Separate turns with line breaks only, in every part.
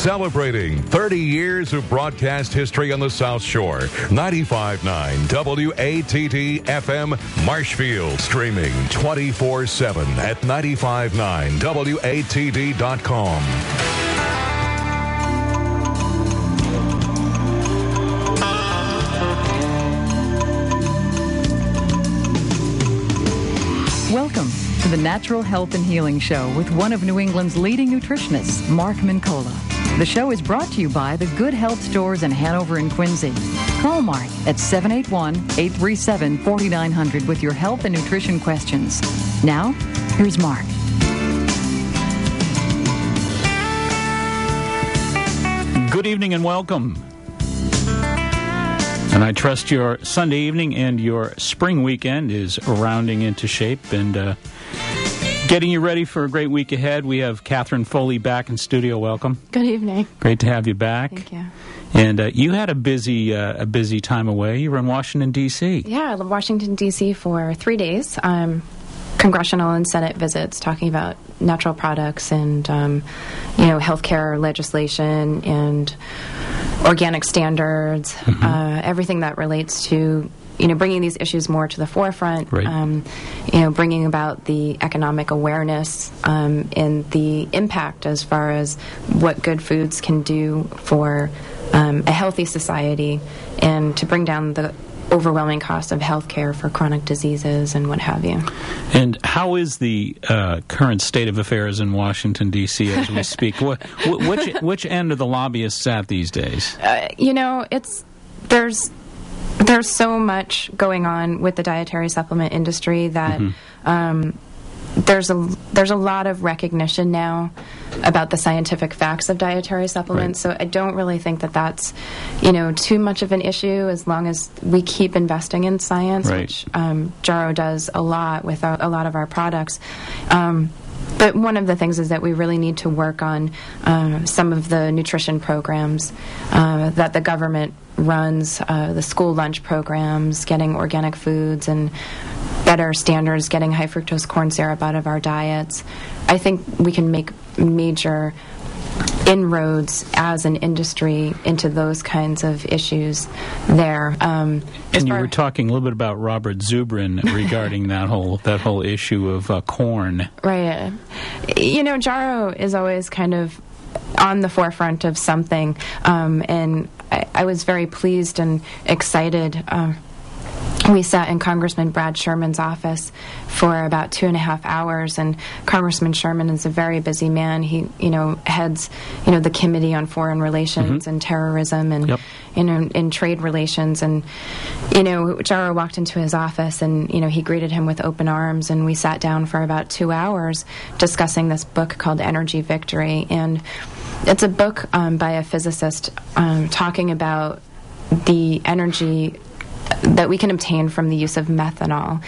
Celebrating 30 years of broadcast history on the South Shore. 95.9 WATD FM Marshfield. Streaming 24/7 at 959watd.com.
Welcome to the Natural Health and Healing Show with one of New England's leading nutritionists, Mark Mincola. The show is brought to you by the Good Health Stores in Hanover and Quincy. Call Mark at 781-837-4900 with your health and nutrition questions. Now, here's Mark.
Good evening and welcome. And I trust your Sunday evening and your spring weekend is rounding into shape and getting you ready for a great week ahead. We have Catherine Foley back in studio. Welcome.
Good evening.
Great to have you back.
Thank you.
And you had a busy time away. You were in Washington, D.C.
Yeah, Washington, D.C. for 3 days. Congressional and Senate visits talking about natural products and, healthcare legislation and organic standards, everything that relates to, bringing these issues more to the forefront,
right.
Bringing about the economic awareness and the impact as far as what good foods can do for a healthy society and to bring down the overwhelming cost of healthcare for chronic diseases and what have you.
And how is the current state of affairs in Washington, D.C. as we speak? Which end are the lobbyists at these days?
There's so much going on with the dietary supplement industry that there's a lot of recognition now about the scientific facts of dietary supplements.
Right.
So I don't really think that that's too much of an issue as long as we keep investing in science,
right.
which Jaro does a lot with a lot of our products. But one of the things is that we really need to work on some of the nutrition programs that the government runs, the school lunch programs, getting organic foods and better standards, getting high fructose corn syrup out of our diets. I think we can make major inroads as an industry into those kinds of issues there.
And you were talking a little bit about Robert Zubrin regarding that whole issue of corn.
Right. Jaro is always kind of on the forefront of something, and I was very pleased and excited. We sat in Congressman Brad Sherman's office for about 2.5 hours, and Congressman Sherman is a very busy man. He, heads, the Committee on Foreign Relations and Terrorism and, in trade relations. And, Jaro walked into his office and, he greeted him with open arms, and we sat down for about 2 hours discussing this book called Energy Victory. And it's a book by a physicist talking about the energy that we can obtain from the use of methanol.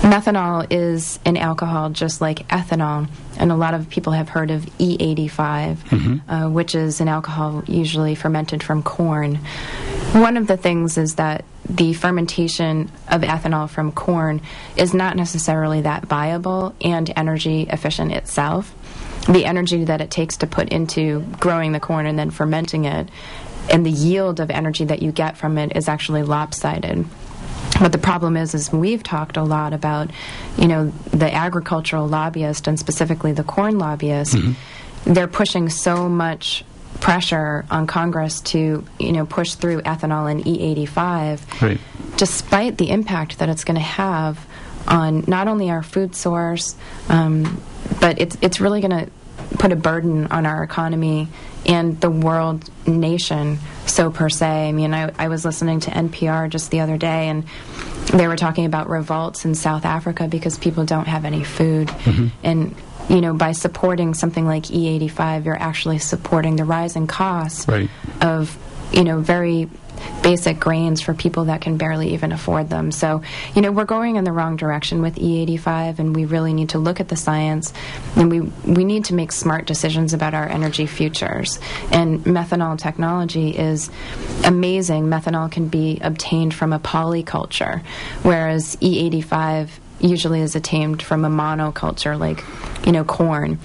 Methanol is an alcohol just like ethanol, and a lot of people have heard of E85, which is an alcohol usually fermented from corn. One of the things is that the fermentation of ethanol from corn is not necessarily that viable and energy efficient itself. The energy that it takes to put into growing the corn and then fermenting it and the yield of energy that you get from it is actually lopsided. But the problem is we've talked a lot about, the agricultural lobbyist and specifically the corn lobbyist. They're pushing so much pressure on Congress to, push through ethanol and E85,
right.
despite the impact that it's going to have on not only our food source, but it's really going to put a burden on our economy and the world nation, so per se. I mean, I was listening to NPR just the other day, and they were talking about revolts in South Africa because people don't have any food. And, by supporting something like E85, you're actually supporting the rising costs of, very basic grains for people that can barely even afford them. So, we're going in the wrong direction with E85, and we really need to look at the science, and we need to make smart decisions about our energy futures. And methanol technology is amazing. Methanol can be obtained from a polyculture, whereas E85 usually is attained from a monoculture, like, corn.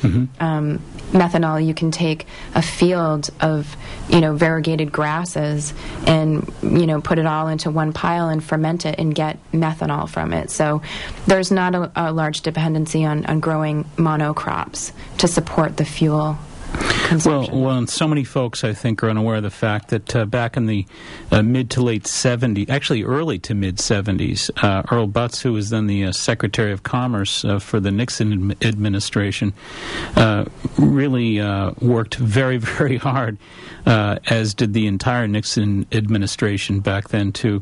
methanol, you can take a field of, variegated grasses and, put it all into one pile and ferment it and get methanol from it. So there's not a large dependency on growing monocrops to support the fuel consumption.
Well, and so many folks, I think, are unaware of the fact that back in the mid to late 70s, actually early to mid 70s, Earl Butz, who was then the Secretary of Commerce for the Nixon administration, really worked very, very hard, as did the entire Nixon administration back then, to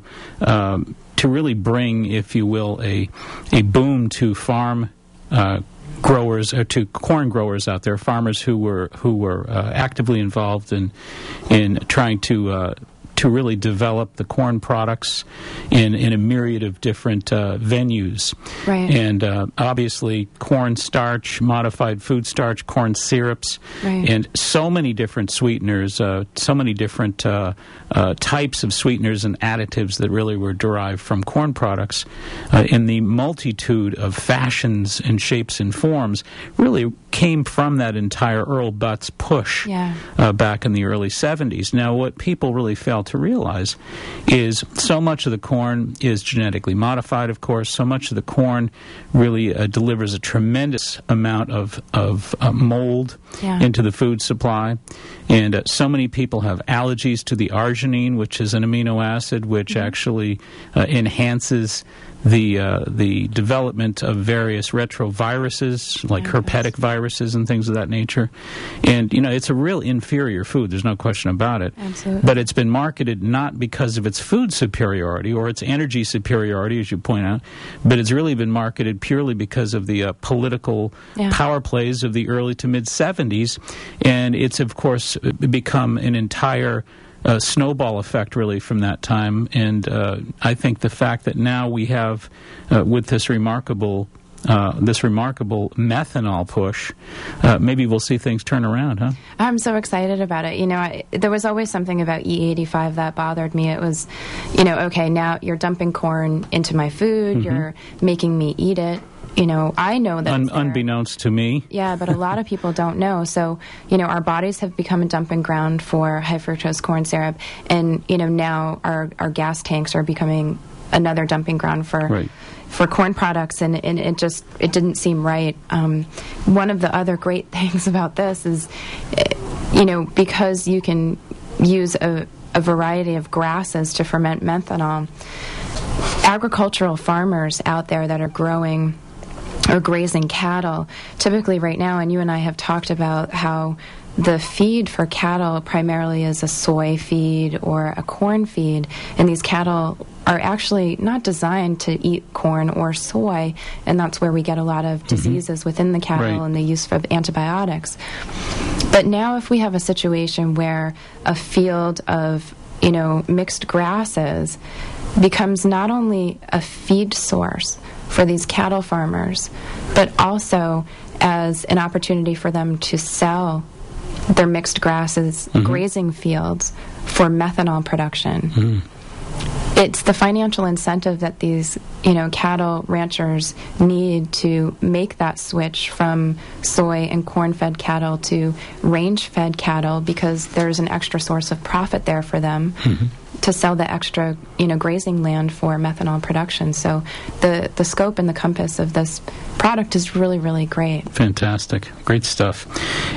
really bring, if you will, a boom to farm growers, or to corn growers out there, farmers who were actively involved in trying to really develop the corn products in a myriad of different venues.
Right.
And obviously corn starch, modified food starch, corn syrups,
right.
and so many different sweeteners, so many different types of sweeteners and additives that really were derived from corn products in the multitude of fashions and shapes and forms really came from that entire Earl Butz push back in the early 70s. Now, what people really fail to realize is so much of the corn is genetically modified, of course. So much of the corn really delivers a tremendous amount of mold into the food supply. And so many people have allergies to the arginine, which is an amino acid which actually enhances the development of various retroviruses, like herpetic viruses and things of that nature. And, it's a real inferior food. There's no question about it.
Absolutely.
But it's been marketed not because of its food superiority or its energy superiority, as you point out, but it's really been marketed purely because of the political power plays of the early to mid-70s. And it's, of course, become an entire snowball effect, really, from that time. And I think the fact that now we have, with this remarkable methanol push, maybe we'll see things turn around, huh?
I'm so excited about it. There was always something about E85 that bothered me. It was, okay, now you're dumping corn into my food, you're making me eat it. I know that
unbeknownst to me.
Yeah, but a lot of people don't know. So, our bodies have become a dumping ground for high fructose corn syrup, and now our gas tanks are becoming another dumping ground for corn products, and it didn't seem right. One of the other great things about this is, because you can use a variety of grasses to ferment methanol, agricultural farmers out there that are growing or grazing cattle, typically right now, and you and I have talked about how the feed for cattle primarily is a soy feed or a corn feed, and these cattle are actually not designed to eat corn or soy, and that's where we get a lot of diseases within the cattle and the use of antibiotics. But now if we have a situation where a field of mixed grasses becomes not only a feed source for these cattle farmers, but also as an opportunity for them to sell their mixed grasses grazing fields for methanol production. It's the financial incentive that these, cattle ranchers need to make that switch from soy and corn-fed cattle to range-fed cattle, because there's an extra source of profit there for them to sell the extra, grazing land for methanol production. So the scope and the compass of this product is really, really great.
Fantastic. Great stuff.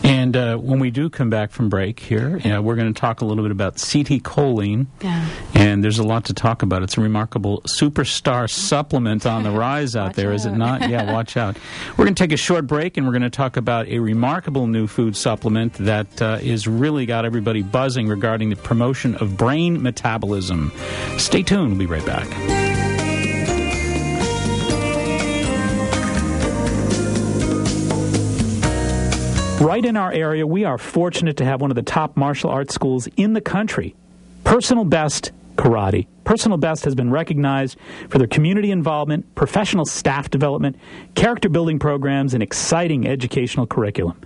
And when we do come back from break here, we're going to talk a little bit about acetylcholine.
Yeah.
And there's a lot to talk about. It's a remarkable superstar supplement on the rise out there, is it not? Yeah, watch out. We're going to take a short break, and we're going to talk about a remarkable new food supplement that is really got everybody buzzing regarding the promotion of brain metabolism. Stay tuned. We'll be right back. Right in our area, we are fortunate to have one of the top martial arts schools in the country, Personal Best Karate. Personal Best has been recognized for their community involvement, professional staff development, character building programs, and exciting educational curriculum.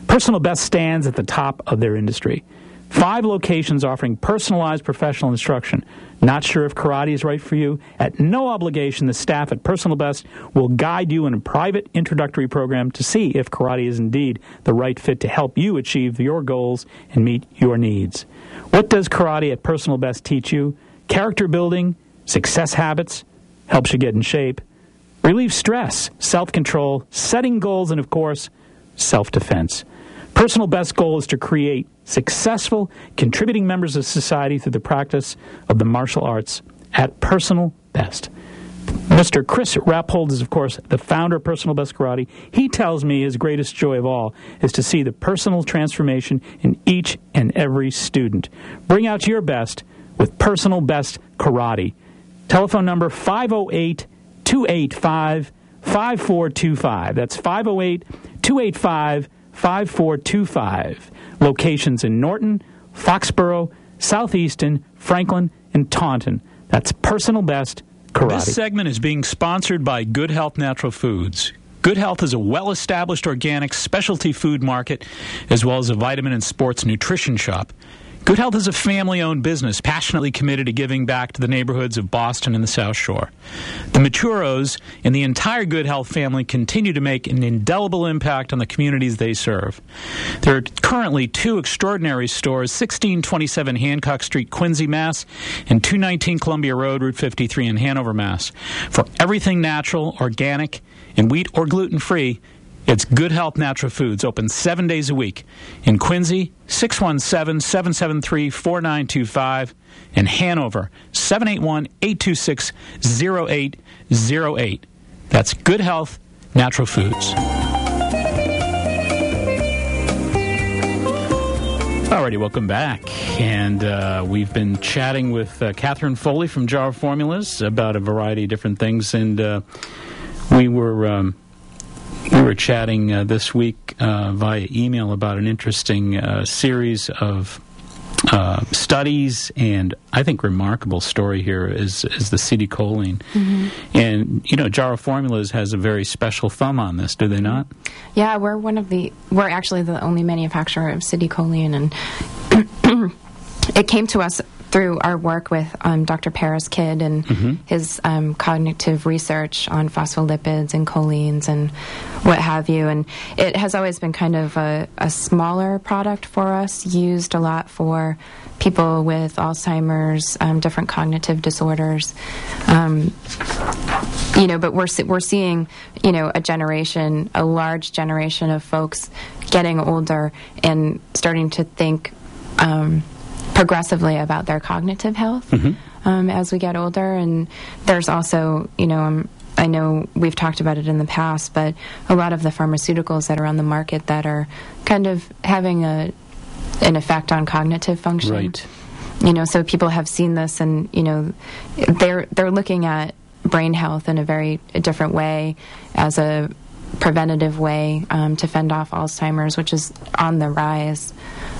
Personal Best stands at the top of their industry. 5 locations offering personalized professional instruction. Not sure if karate is right for you? At no obligation, the staff at Personal Best will guide you in a private introductory program to see if karate is indeed the right fit to help you achieve your goals and meet your needs. What does karate at Personal Best teach you? Character building, success habits, helps you get in shape, relieve stress, self-control, setting goals, and, of course, self-defense. Personal Best's goal is to create successful, contributing members of society through the practice of the martial arts at Personal Best. Mr. Chris Rappold is, of course, the founder of Personal Best Karate. He tells me his greatest joy of all is to see the personal transformation in each and every student. Bring out your best with Personal Best Karate. Telephone number 508-285-5425. That's 508-285-5425. Locations in Norton, Foxborough, Southeaston, Franklin, and Taunton. That's Personal Best Karate.
This segment is being sponsored by Good Health Natural Foods. Good Health is a well-established organic specialty food market as well as a vitamin and sports nutrition shop. Good Health is a family-owned business passionately committed to giving back to the neighborhoods of Boston and the South Shore. The Maturos and the entire Good Health family continue to make an indelible impact on the communities they serve. There are currently 2 extraordinary stores, 1627 Hancock Street, Quincy, Mass., and 219 Columbia Road, Route 53 in Hanover, Mass. For everything natural, organic, and wheat or gluten-free, it's Good Health Natural Foods, open 7 days a week. In Quincy, 617-773-4925. In Hanover, 781-826-0808. That's Good Health Natural Foods. Alrighty, welcome back. And we've been chatting with Catherine Foley from Jar of Formulas about a variety of different things. And we were chatting this week via email about an interesting series of studies, and I think remarkable story here is the acetylcholine. Mm-hmm. And, you know, Jar of Formulas has a very special thumb on this, do they not?
Yeah, we're actually the only manufacturer of acetylcholine, and it came to us through our work with Dr. Paris Kidd and his cognitive research on phospholipids and cholines and what have you. And it has always been kind of a smaller product for us, used a lot for people with Alzheimer's, different cognitive disorders. But we're seeing, a large generation of folks getting older and starting to think progressively about their cognitive health as we get older. And there's also, I know we've talked about it in the past, but a lot of the pharmaceuticals that are on the market that are kind of having an effect on cognitive function.
Right.
So people have seen this, and they're looking at brain health in a very different way, as a preventative way to fend off Alzheimer's, which is on the rise.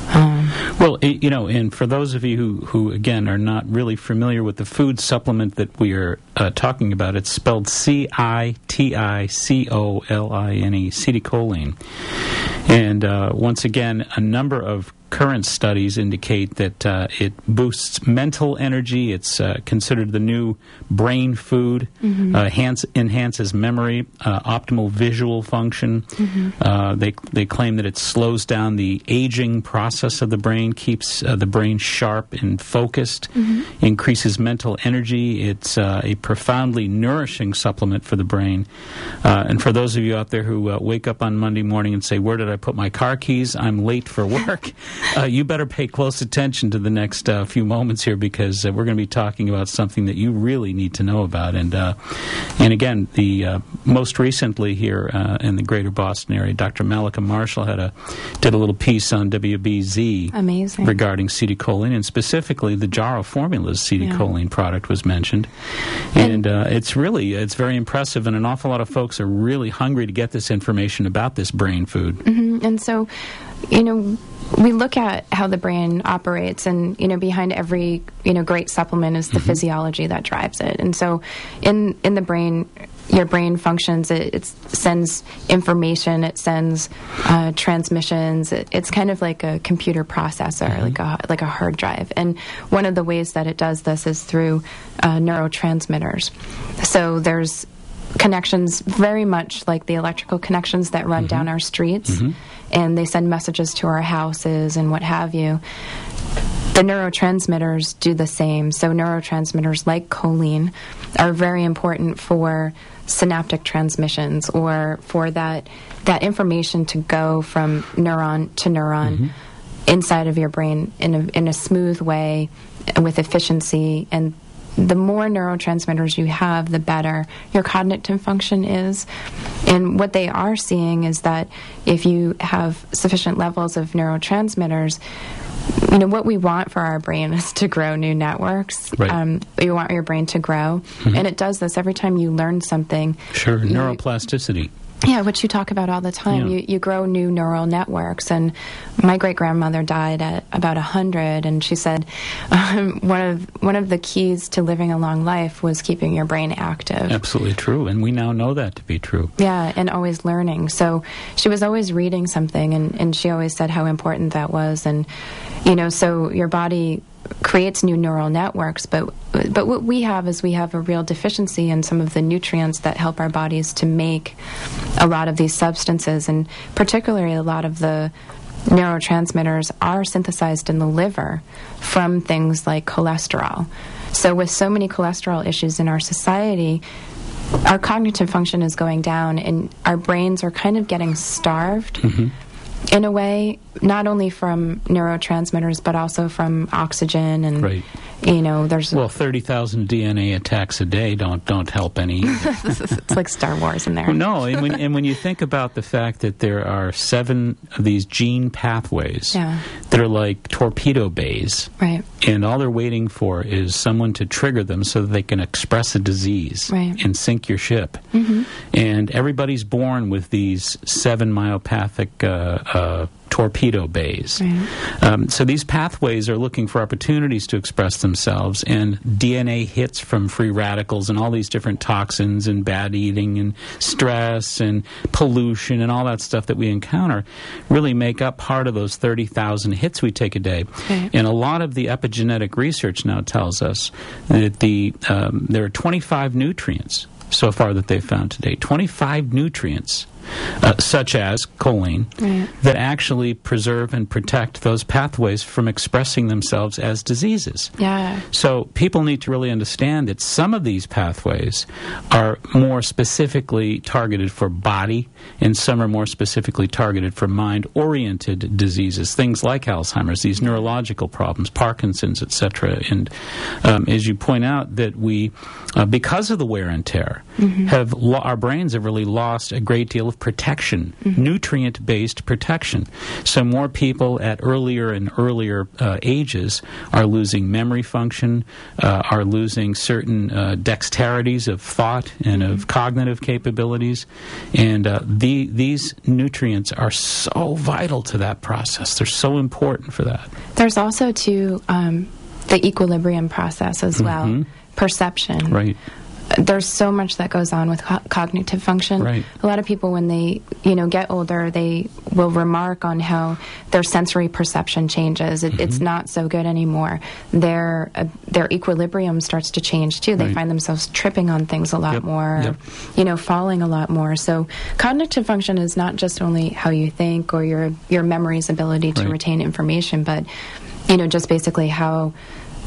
And for those of you who again, are not really familiar with the food supplement that we are talking about, it's spelled Citicoline, acetylcholine. And once again, a number of current studies indicate that it boosts mental energy. It's considered the new brain food, enhances memory, optimal visual function. They claim that it slows down the aging process of the brain, keeps the brain sharp and focused, increases mental energy. It's a profoundly nourishing supplement for the brain. And for those of you out there who wake up on Monday morning and say, "Where did I put my car keys? I'm late for work," you better pay close attention to the next few moments here, because we're going to be talking about something that you really need to know about. And again, the most recently here in the greater Boston area, Dr. Malika Marshall did a little piece on WBZ regarding acetylcholine, and specifically the Jar of Formulas acetylcholine product was mentioned. And it's very impressive, and an awful lot of folks are really hungry to get this information about this brain food.
And so, we look at how the brain operates, and behind every great supplement is the physiology that drives it. And so in the brain, your brain functions. It sends information. It sends transmissions. It's kind of like a computer processor, like a hard drive. And one of the ways that it does this is through neurotransmitters. So there's connections very much like the electrical connections that run down our streets, and they send messages to our houses and what have you. The neurotransmitters do the same. So neurotransmitters like choline are very important for synaptic transmissions, or for that information to go from neuron to neuron inside of your brain in a smooth way with efficiency. And the more neurotransmitters you have, the better your cognitive function is. And what they are seeing is that if you have sufficient levels of neurotransmitters, what we want for our brain is to grow new networks.
Right.
You want your brain to grow, and it does this every time you learn something.
Sure, neuroplasticity.
Yeah, which you talk about all the time.
Yeah.
You grow new neural networks. And my great-grandmother died at about 100, and she said one of the keys to living a long life was keeping your brain active.
Absolutely true, and we now know that to be true.
Yeah, and always learning. So she was always reading something, and she always said how important that was. And, so your body creates new neural networks, but what we have is we have a real deficiency in some of the nutrients that help our bodies to make a lot of these substances, and particularly a lot of the neurotransmitters are synthesized in the liver from things like cholesterol. So with so many cholesterol issues in our society, our cognitive function is going down, and our brains are kind of getting starved in a way, not only from neurotransmitters, but also from oxygen. And
right.
There's
30,000 DNA attacks a day don't help any.
It's like Star Wars in there.
Well, no, and when you think about the fact that there are 7 of these gene pathways that are like torpedo bays,
right,
and all they're waiting for is someone to trigger them so that they can express a disease and sink your ship. And everybody's born with these 7 myopathic torpedo bays.
Right.
So these pathways are looking for opportunities to express themselves, and DNA hits from free radicals and all these different toxins and bad eating and stress and pollution and all that stuff that we encounter really make up part of those 30,000 hits we take a day.
Right.
And a lot of the epigenetic research now tells us that there are 25 nutrients so far that they've found today, 25 nutrients such as choline, that actually preserve and protect those pathways from expressing themselves as diseases.
Yeah.
So people need to really understand that some of these pathways are more specifically targeted for body, and some are more specifically targeted for mind-oriented diseases, things like Alzheimer's, these neurological problems, Parkinson's, etc. And as you point out, that we, because of the wear and tear, our brains have really lost a great deal of protection, nutrient-based protection. So more people at earlier and earlier ages are losing memory function, are losing certain dexterities of thought and of cognitive capabilities, and these nutrients are so vital to that process. They're so important for that.
There's also, too, the equilibrium process as well, perception.
Right.
There's so much that goes on with cognitive function.
Right.
A lot of people, when they get older, they will remark on how their sensory perception changes. It's not so good anymore. Their equilibrium starts to change too. They find themselves tripping on things a lot more, falling a lot more. So cognitive function is not just only how you think or your memory's ability to retain information, but just basically how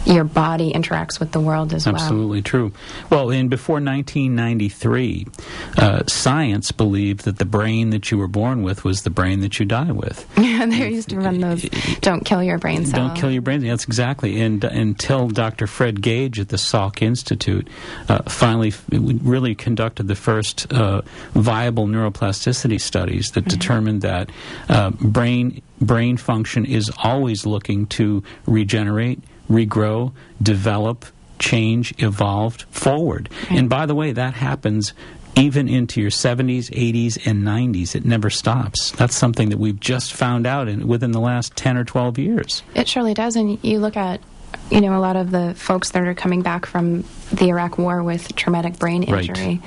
your body interacts with the world as well.
Absolutely true. Well, before 1993, science believed that the brain that you were born with was the brain that you die with.
Yeah, they used to run those, don't kill your brain cells.
Don't kill your brain. That's exactly. And until Dr. Fred Gage at the Salk Institute finally really conducted the first viable neuroplasticity studies that determined that brain function is always looking to regenerate, regrow, develop, change, evolve forward. And by the way, that happens even into your 70s, 80s, and 90s. It never stops. That's something that we've just found out within the last 10 or 12 years.
It surely does. And you look at a lot of the folks that are coming back from the Iraq War with traumatic brain injury.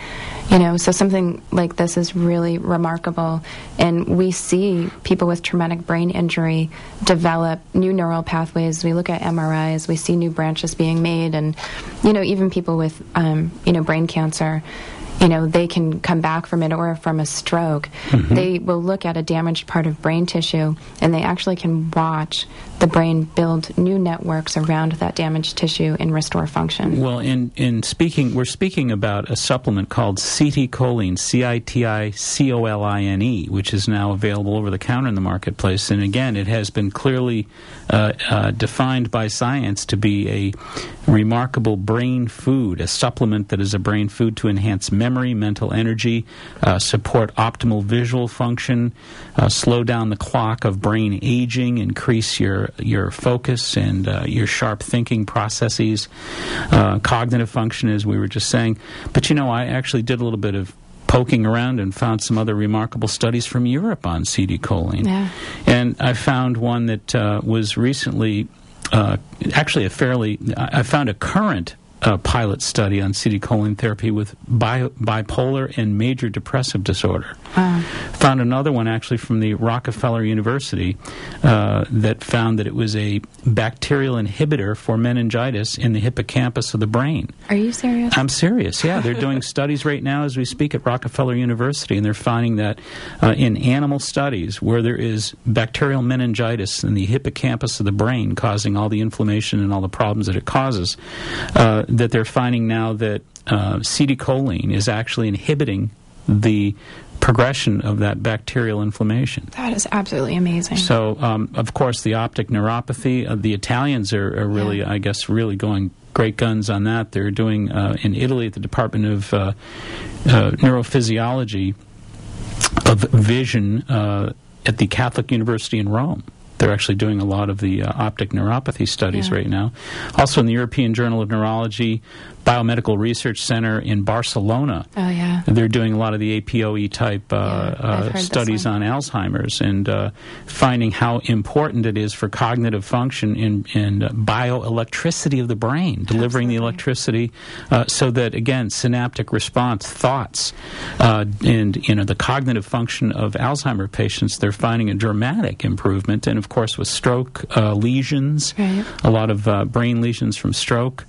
Right. So something like this is really remarkable. And we see people with traumatic brain injury develop new neural pathways. We look at MRIs, we see new branches being made. And, even people with, brain cancer, they can come back from it or from a stroke. Mm-hmm. They will look at a damaged part of brain tissue, and they actually can watch the brain build new networks around that damaged tissue and restore function.
Well, we're speaking about a supplement called citicoline, Citicoline, which is now available over the counter in the marketplace. And again, it has been clearly defined by science to be a remarkable brain food, a supplement that is a brain food to enhance memory, mental energy, support optimal visual function, slow down the clock of brain aging, increase your focus and your sharp thinking processes, cognitive function, as we were just saying. But, I actually did a little bit of poking around and found some other remarkable studies from Europe on citicoline. Yeah. And I found one that was recently I found a current pilot study on citicoline therapy with bipolar and major depressive disorder. Wow. Found another one actually from the Rockefeller University that found that it was a bacterial inhibitor for meningitis in the hippocampus of the brain.
Are you serious?
I'm serious, yeah. They're doing studies right now as we speak at Rockefeller University, and they're finding that in animal studies where there is bacterial meningitis in the hippocampus of the brain causing all the inflammation and all the problems that it causes, that they're finding now that citicoline is actually inhibiting the progression of that bacterial inflammation.
That is absolutely amazing.
So, of course, the optic neuropathy, the Italians are really, I guess, really going great guns on that. They're doing, in Italy, at the Department of Neurophysiology of Vision at the Catholic University in Rome. They're actually doing a lot of the optic neuropathy studies right now. Also in the European Journal of Neurology, Biomedical Research Center in Barcelona. Oh, yeah. They're doing a lot of the APOE type studies on Alzheimer's and finding how important it is for cognitive function in bioelectricity of the brain, delivering the electricity so that, again, synaptic response, thoughts, and the cognitive function of Alzheimer patients, they're finding a dramatic improvement. And, of course, with stroke lesions, a lot of brain lesions from stroke.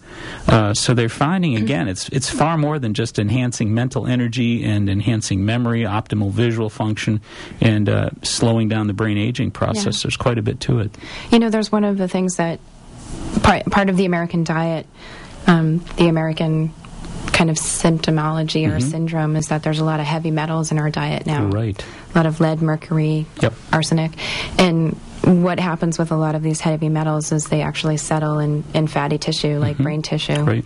So they're finding, again, it's far more than just enhancing mental energy and enhancing memory, optimal visual function, and slowing down the brain aging process. Yeah. There's quite a bit to it.
There's one of the things that part of the American diet, the American kind of symptomology or syndrome is that there's a lot of heavy metals in our diet now.
Right.
A lot of lead, mercury, arsenic. And what happens with a lot of these heavy metals is they actually settle in fatty tissue, like brain tissue. Right.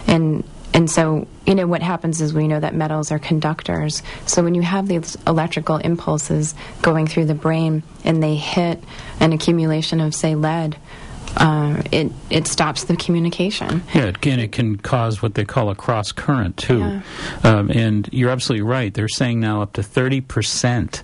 And so, what happens is we know that metals are conductors. So when you have these electrical impulses going through the brain and they hit an accumulation of, say, lead, it stops the communication.
Yeah, it can cause what they call a cross current, too. Yeah. And you're absolutely right. They're saying now up to 30%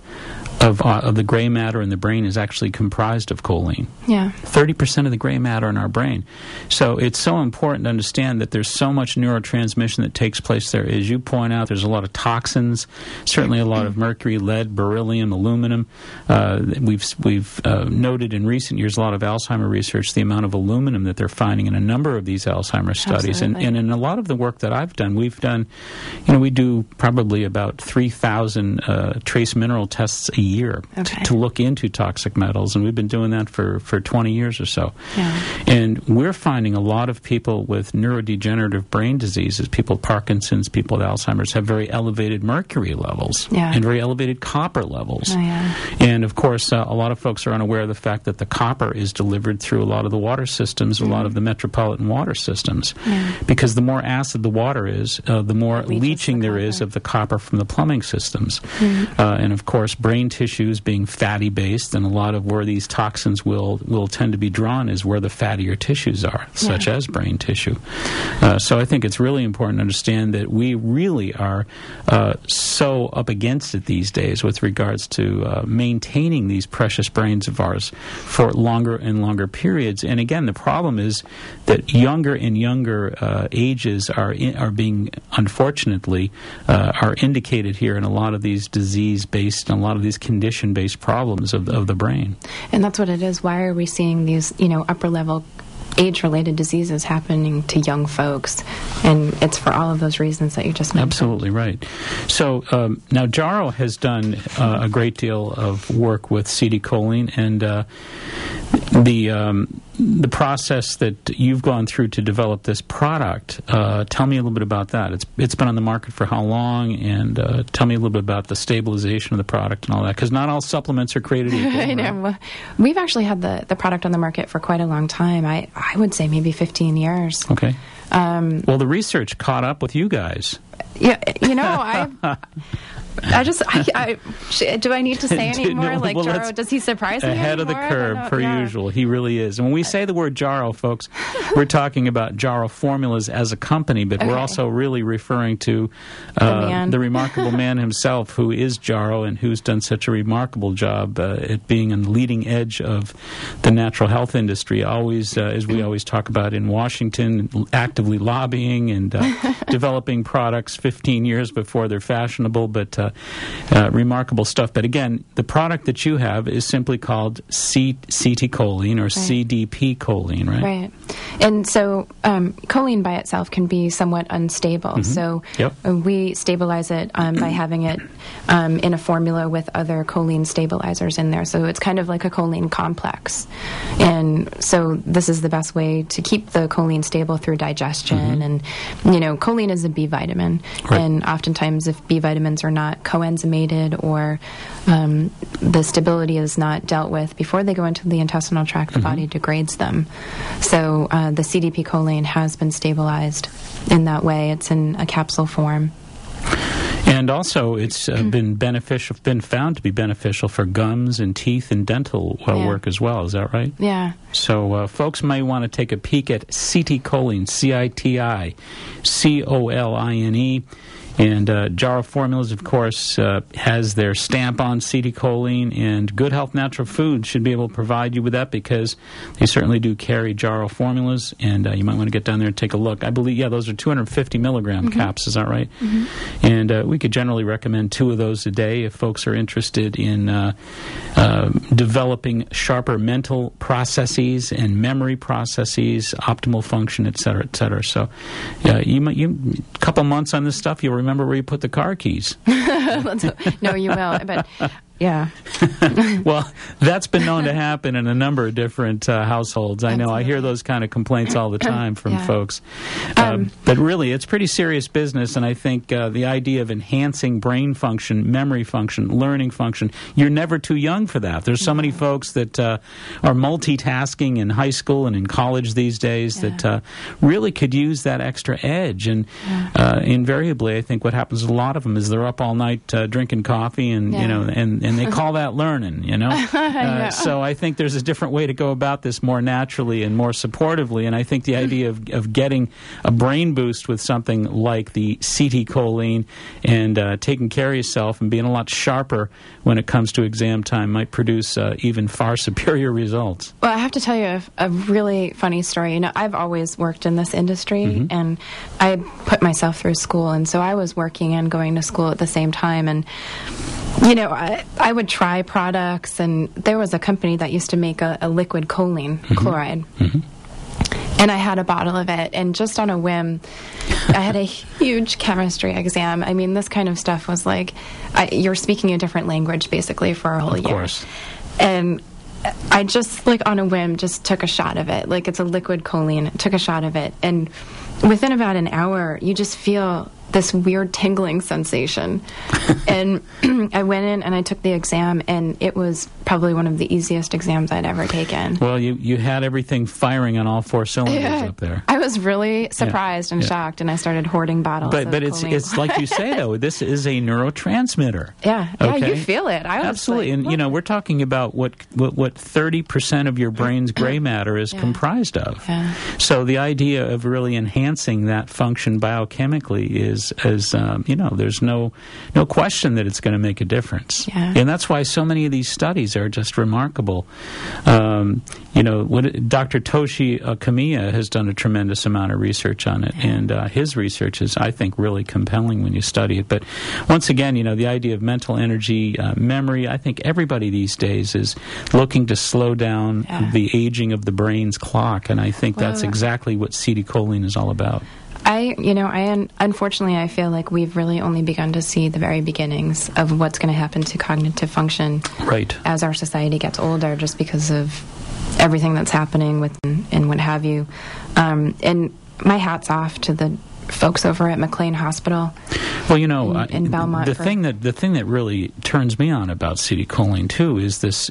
of the gray matter in the brain is actually comprised of choline. Yeah. 30% of the gray matter in our brain. So it's so important to understand that there's so much neurotransmission that takes place there. As you point out, there's a lot of toxins, certainly a lot of mercury, lead, beryllium, aluminum. We've noted in recent years a lot of Alzheimer research, the amount of aluminum that they're finding in a number of these Alzheimer's studies. And in a lot of the work that I've done, we do probably about 3,000 trace mineral tests a year to look into toxic metals, and we've been doing that for 20 years or so. Yeah. And we're finding a lot of people with neurodegenerative brain diseases, people with Parkinson's, people with Alzheimer's, have very elevated mercury levels and very elevated copper levels. Oh, yeah. And, of course, a lot of folks are unaware of the fact that the copper is delivered through a lot of the water systems, a lot of the metropolitan water systems, because the more acid the water is, the more leaching there is of the copper from the plumbing systems. And, of course, brain
tissues being fatty based, and a lot of where these toxins will tend to be drawn is where the fattier tissues are, such as brain tissue. So I think it's really important to understand that we really are so up against it these days with regards to maintaining these precious brains of ours for longer and longer periods. And again, the problem is that younger and younger ages are being, unfortunately, are indicated here in a lot of these disease-based and a lot of these condition-based problems of the brain.
And that's what it is. Why are we seeing these, upper-level age-related diseases happening to young folks? And it's for all of those reasons that you just mentioned.
Absolutely right. So now Jarrow has done a great deal of work with acetylcholine, and the process that you've gone through to develop this product. Tell me a little bit about that. It's been on the market for how long, and tell me a little bit about the stabilization of the product and all that, because not all supplements are created equal.
I know. Right? We've actually had the product on the market for quite a long time. I would say maybe 15 years.
Okay. Well, the research caught up with you guys.
Yeah, do I need to say any more?
No, well,
Jarrow, does he surprise me
ahead of the curve, per usual. He really is. And when we say the word Jarrow, folks, we're talking about Jarrow Formulas as a company, but we're also really referring to the remarkable man himself, who is Jarrow and who's done such a remarkable job at being on the leading edge of the natural health industry, always, as we always talk about in Washington, actively lobbying and developing products 15 years before they're fashionable, but remarkable stuff. But again, the product that you have is simply called acetylcholine or CDP choline, right?
Right. And so choline by itself can be somewhat unstable. So we stabilize it by having it in a formula with other choline stabilizers in there. So it's kind of like a choline complex. And so this is the best way to keep the choline stable through digestion. And, choline is a B vitamin. Right. And oftentimes if B vitamins are not coenzymated or the stability is not dealt with before they go into the intestinal tract, the body degrades them. So the CDP choline has been stabilized in that way. It's in a capsule form.
And also, it's been found to be beneficial for gums and teeth and dental work as well. Is that right?
Yeah.
So folks may want to take a peek at acetylcholine, CITICOLINE. And Jarrow Formulas, of course, has their stamp on acetylcholine, and Good Health Natural Foods should be able to provide you with that because they certainly do carry Jarrow Formulas, and you might want to get down there and take a look. I believe, those are 250 milligram caps, is that right? And we could generally recommend 2 of those a day if folks are interested in developing sharper mental processes and memory processes, optimal function, et cetera, et cetera. So you a couple months on this stuff, you'll remember where you put the car keys.
No, you will. But yeah.
Well, that's been known to happen in a number of different households. I know. I hear those kind of complaints all the time from folks. But really, it's pretty serious business, and I think the idea of enhancing brain function, memory function, learning function, you're never too young for that. There's so many folks that are multitasking in high school and in college these days that really could use that extra edge. And invariably, I think what happens to a lot of them is they're up all night drinking coffee and, and they call that learning, So I think there's a different way to go about this more naturally and more supportively, and I think the idea of getting a brain boost with something like the acetylcholine and taking care of yourself and being a lot sharper when it comes to exam time might produce even far superior results.
Well, I have to tell you a really funny story. I've always worked in this industry, and I put myself through school, and so I was working and going to school at the same time, and I would try products, and there was a company that used to make a liquid choline chloride. And I had a bottle of it, and just on a whim, I had a huge chemistry exam. I mean, this kind of stuff was like, you're speaking a different language, basically, for a whole year. Of course. And I just, on a whim, just took a shot of it. It's a liquid choline. Took a shot of it, and within about an hour, you just feel this weird tingling sensation. And I went in and I took the exam, and it was probably one of the easiest exams I'd ever taken.
Well, you had everything firing on all 4 cylinders up there.
I was really surprised and shocked, and I started hoarding bottles.
But it's like you say, though, this is a neurotransmitter.
Yeah,
okay?
You feel it. I was
absolutely,
like,
and we're talking about what 30% of your brain's gray matter is comprised of.
Yeah.
So the idea of really enhancing that function biochemically is there's no question that it's going to make a difference.
Yeah.
And that's why so many of these studies are just remarkable. Dr. Toshi Kamiya has done a tremendous amount of research on it, and his research is, I think, really compelling when you study it. But once again, the idea of mental energy, memory, I think everybody these days is looking to slow down the aging of the brain's clock, and I think that's exactly what acetylcholine is all about.
Unfortunately, I feel like we've really only begun to see the very beginnings of what's going to happen to cognitive function as our society gets older, just because of everything that's happening with and what have you. And my hat's off to the folks over at McLean Hospital.
Well,
in Belmont.
The thing that really turns me on about acetylcholine too is this.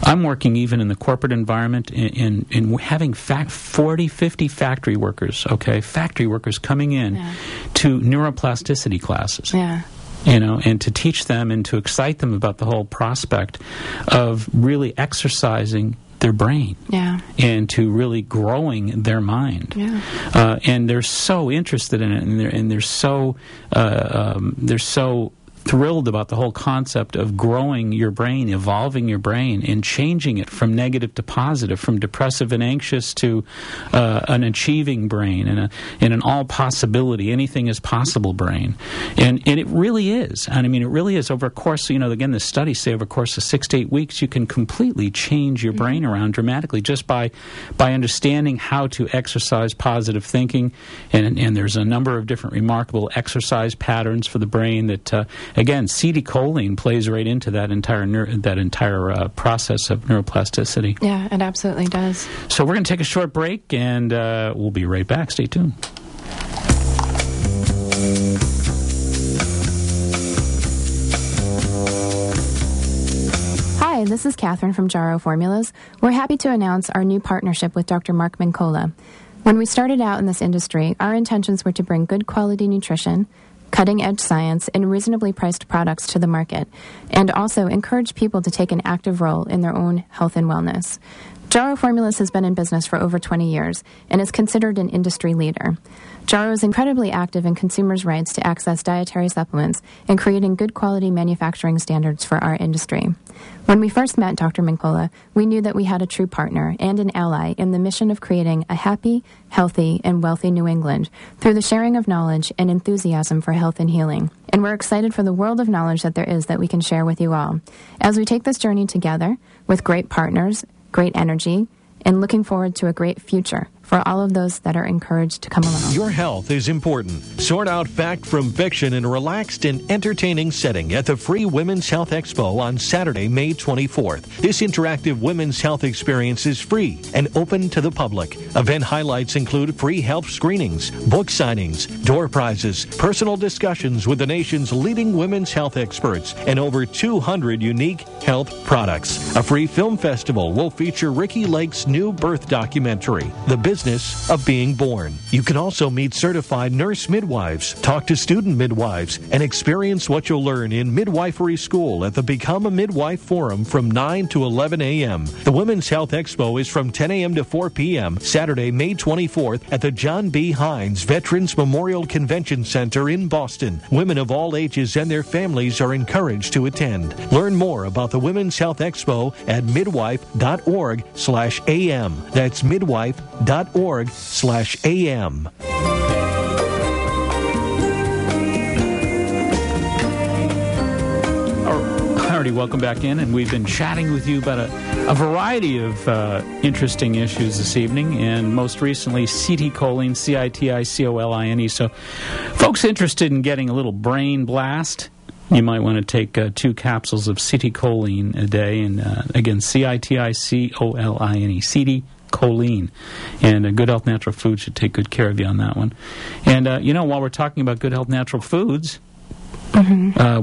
I'm working even in the corporate environment in having 40, 50 factory workers. Okay, factory workers coming in to neuroplasticity classes.
Yeah.
And to teach them and to excite them about the whole prospect of really exercising their brain, and to really growing their mind, and they're so interested in it, and they're so thrilled about the whole concept of growing your brain, evolving your brain, and changing it from negative to positive, from depressive and anxious to an achieving brain and an all possibility, anything is possible brain. And it really is. And I mean, it really is. Over a course, again, the studies say over a course of 6 to 8 weeks, you can completely change your brain around dramatically just by understanding how to exercise positive thinking. And there's a number of different remarkable exercise patterns for the brain that again, acetylcholine plays right into that entire process of neuroplasticity.
Yeah, it absolutely does.
So we're going to take a short break, and we'll be right back. Stay tuned.
Hi, this is Catherine from Jarrow Formulas. We're happy to announce our new partnership with Dr. Mark Mincola. When we started out in this industry, our intentions were to bring good quality nutrition, cutting-edge science, and reasonably priced products to the market, and also encourage people to take an active role in their own health and wellness. Jarrow Formulas has been in business for over 20 years and is considered an industry leader. Jarrow is incredibly active in consumers' rights to access dietary supplements and creating good quality manufacturing standards for our industry. When we first met Dr. Mincola, we knew that we had a true partner and an ally in the mission of creating a happy, healthy, and wealthy New England through the sharing of knowledge and enthusiasm for health and healing. And we're excited for the world of knowledge that there is that we can share with you all as we take this journey together with great partners, great energy, and looking forward to a great future for all of those that are encouraged to come along.
Your health is important. Sort out fact from fiction in a relaxed and entertaining setting at the free Women's Health Expo on Saturday, May 24th. This interactive women's health experience is free and open to the public. Event highlights include free health screenings, book signings, door prizes, personal discussions with the nation's leading women's health experts, and over 200 unique health products. A free film festival will feature Ricky Lake's new birth documentary, The Business of Being Born. You can also meet certified nurse midwives, talk to student midwives, and experience what you'll learn in midwifery school at the Become a Midwife Forum from 9 to 11 a.m. The Women's Health Expo is from 10 a.m. to 4 p.m. Saturday, May 24th at the John B. Hines Veterans Memorial Convention Center in Boston. Women of all ages and their families are encouraged to attend. Learn more about the Women's Health Expo at midwife.org/am. That's midwife.org/am.
Alrighty, welcome back in, and we've been chatting with you about a variety of interesting issues this evening, and most recently acetylcholine, acetylcholine. So folks interested in getting a little brain blast, you might want to take 2 capsules of acetylcholine a day, and again, acetylcholine, acetylcholine. choline. And Good Health Natural Foods should take good care of you on that one. And, while we're talking about Good Health Natural Foods,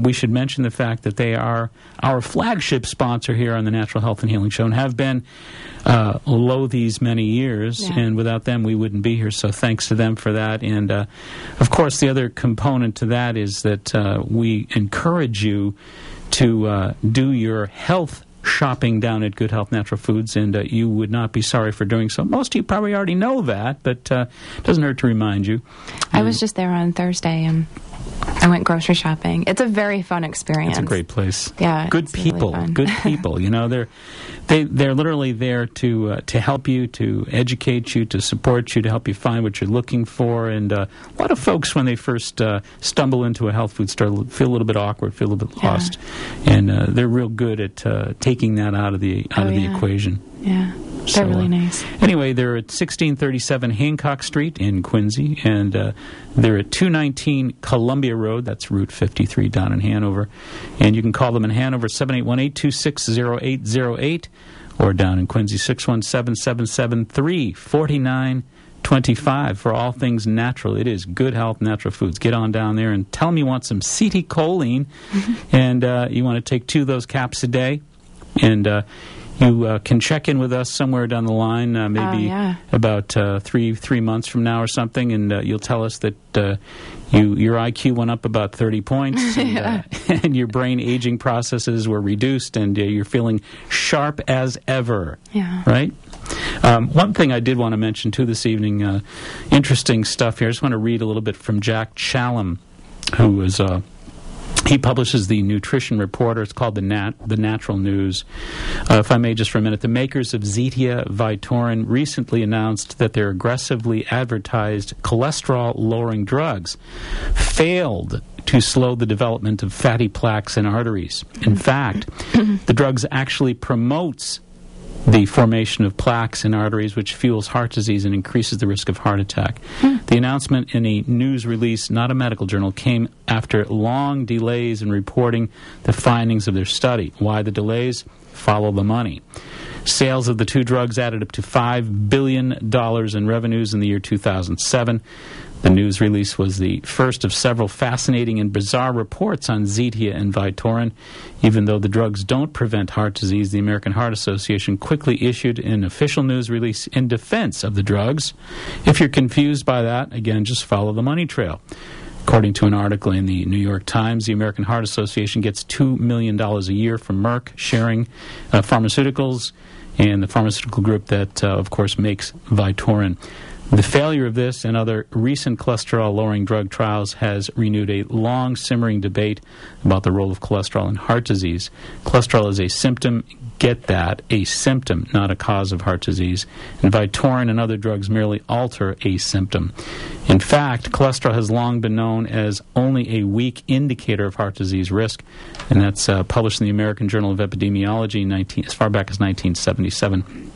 we should mention the fact that they are our flagship sponsor here on the Natural Health and Healing Show and have been lo these many years, and without them we wouldn't be here, so thanks to them for that. And of course the other component to that is that we encourage you to do your health shopping down at Good Health Natural Foods, and you would not be sorry for doing so. Most of you probably already know that, but it doesn't hurt to remind you.
I was just there on Thursday, and I went grocery shopping. It's a very fun experience.
It's a great place.
Yeah,
good people.
Really fun.
Good people. They're literally there to help you, to educate you, to support you, to help you find what you're looking for. And a lot of folks, when they first stumble into a health food store, feel a little bit awkward, feel a little bit lost, and they're real good at taking that out of the equation.
Yeah. They're really nice.
Anyway, they're at 1637 Hancock Street in Quincy, and they're at 219 Columbia Road. That's Route 53 down in Hanover. And you can call them in Hanover, 781-826-0808, or down in Quincy, 617-773-4925 for all things natural. It is Good Health Natural Foods. Get on down there and tell them you want some acetylcholine, and you want to take 2 of those caps a day, and you can check in with us somewhere down the line, maybe about 3 months from now or something, and you'll tell us that your IQ went up about 30 points, and, and your brain aging processes were reduced, and you're feeling sharp as ever.
Yeah.
Right? One thing I did want to mention, too, this evening, interesting stuff here. I just want to read a little bit from Jack Challam, who is... he publishes the Nutrition Reporter. It's called the Natural News. If I may, just for a minute, the makers of Zetia Vytorin recently announced that their aggressively advertised cholesterol-lowering drugs failed to slow the development of fatty plaques in arteries. In fact, the drugs actually promotes the formation of plaques in arteries, which fuels heart disease and increases the risk of heart attack. The announcement in a news release, not a medical journal, came after long delays in reporting the findings of their study. Why the delays? Follow the money. Sales of the 2 drugs added up to $5 billion in revenues in the year 2007. The news release was the first of several fascinating and bizarre reports on Zetia and Vytorin. Even though the drugs don't prevent heart disease, the American Heart Association quickly issued an official news release in defense of the drugs. If you're confused by that, again, just follow the money trail. According to an article in the New York Times, the American Heart Association gets $2 million a year from Merck, sharing pharmaceuticals, and the pharmaceutical group that, of course, makes Vytorin. The failure of this and other recent cholesterol-lowering drug trials has renewed a long simmering debate about the role of cholesterol in heart disease. Cholesterol is a symptom, get that, a symptom, not a cause of heart disease. And Vytorin and other drugs merely alter a symptom. In fact, cholesterol has long been known as only a weak indicator of heart disease risk, and that's published in the American Journal of Epidemiology as far back as 1977.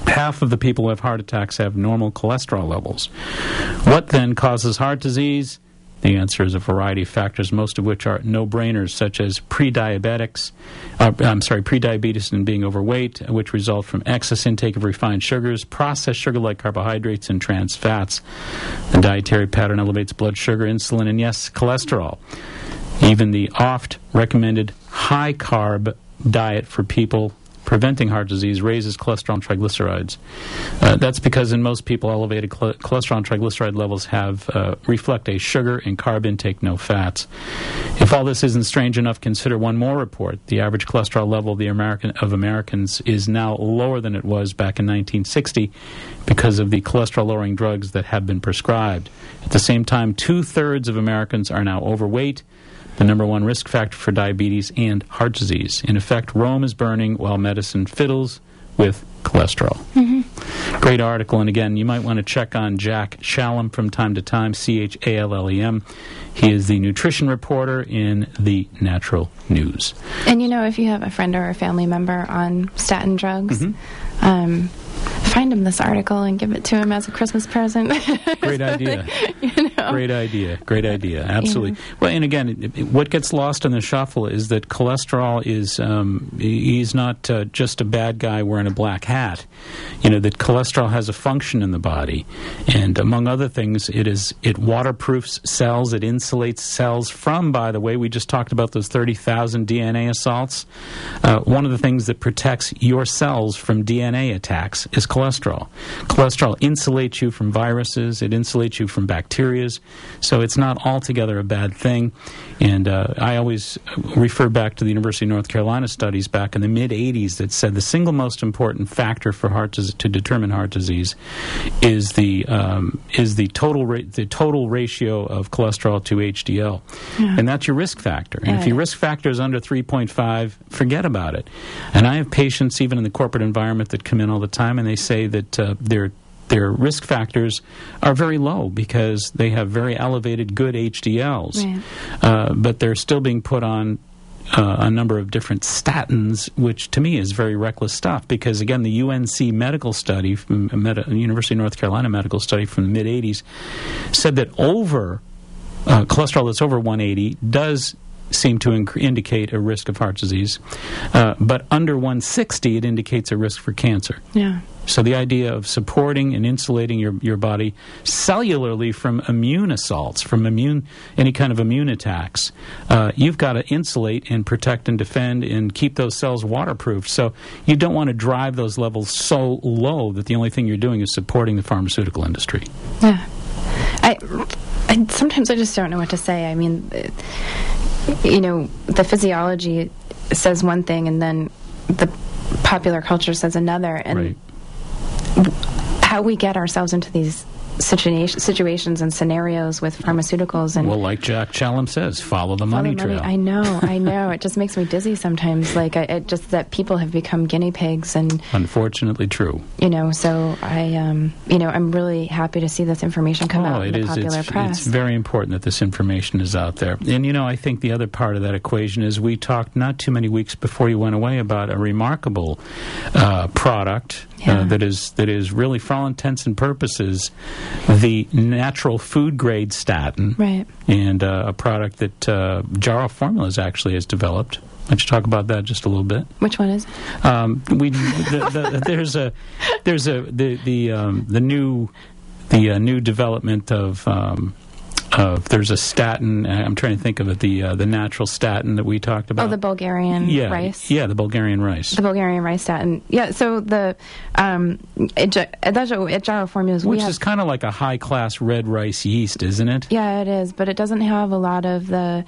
Half of the people who have heart attacks have normal cholesterol levels. What then causes heart disease? The answer is a variety of factors, most of which are no-brainers, such as prediabetes and being overweight, which result from excess intake of refined sugars, processed sugar-like carbohydrates, and trans fats. The dietary pattern elevates blood sugar, insulin, and yes, cholesterol. Even the oft-recommended high-carb diet for people preventing heart disease raises cholesterol and triglycerides. That's because in most people, elevated cholesterol and triglyceride levels reflect a sugar and carb intake, no fats. If all this isn't strange enough, consider one more report. The average cholesterol level of Americans is now lower than it was back in 1960 because of the cholesterol-lowering drugs that have been prescribed. At the same time, 2/3 of Americans are now overweight, the number one risk factor for diabetes and heart disease. In effect, Rome is burning while medicine fiddles with cholesterol. Great article, and again, you might want to check on Jack Challam from time to time, Challem. He is the nutrition reporter in the Natural News.
And if you have a friend or a family member on statin drugs, find him this article and give it to him as a Christmas present.
Great idea. Great idea. Absolutely. Well, and again, what gets lost in the shuffle is that cholesterol is he's not just a bad guy wearing a black hat. That cholesterol has a function in the body, and among other things, it waterproofs cells. It insulates cells from. By the way, we just talked about those 30,000 DNA assaults. One of the things that protects your cells from DNA attacks is cholesterol. Cholesterol insulates you from viruses. It insulates you from bacteria. So it's not altogether a bad thing. And I always refer back to the University of North Carolina studies back in the mid-'80s that said the single most important factor for to determine heart disease is the total ratio of cholesterol to HDL, and that's your risk factor. And if your risk factor is under 3.5, forget about it. And I have patients even in the corporate environment that come in all the time, and they say that their risk factors are very low because they have very elevated good HDLs, but they're still being put on a number of different statins, which to me is very reckless stuff because, again, the UNC medical study, from University of North Carolina medical study from the mid-'80s, said that cholesterol that's over 180 does seem to indicate a risk of heart disease, but under 160 it indicates a risk for cancer.
Yeah.
So the idea of supporting and insulating your body cellularly from immune assaults, from any kind of immune attacks, you've got to insulate and protect and defend and keep those cells waterproof. So you don't want to drive those levels so low that the only thing you're doing is supporting the pharmaceutical industry.
Yeah. Sometimes I just don't know what to say. I mean, the physiology says one thing and then the popular culture says another. And how we get ourselves into these situations and scenarios with pharmaceuticals. And
like Jack Challam says, follow the money trail.
I know. It just makes me dizzy sometimes. Just that people have become guinea pigs, and
unfortunately true.
So I'm really happy to see this information come out in the popular press.
It's very important that this information is out there. And I think the other part of that equation is we talked not too many weeks before you went away about a remarkable product. That is really, for all intents and purposes, the natural food grade statin, and a product that Jarrow Formulas actually has developed. Why don't you talk about that just a little bit?
Which one is it?
The new development of. There's a statin. I'm trying to think of it. The natural statin that we talked about.
Oh, the Bulgarian rice.
Yeah, the Bulgarian rice.
The Bulgarian rice statin. Yeah. So at Jarrow Formulas,
which is kind of like a high class red rice yeast, isn't it?
Yeah, it is. But it doesn't have a lot of the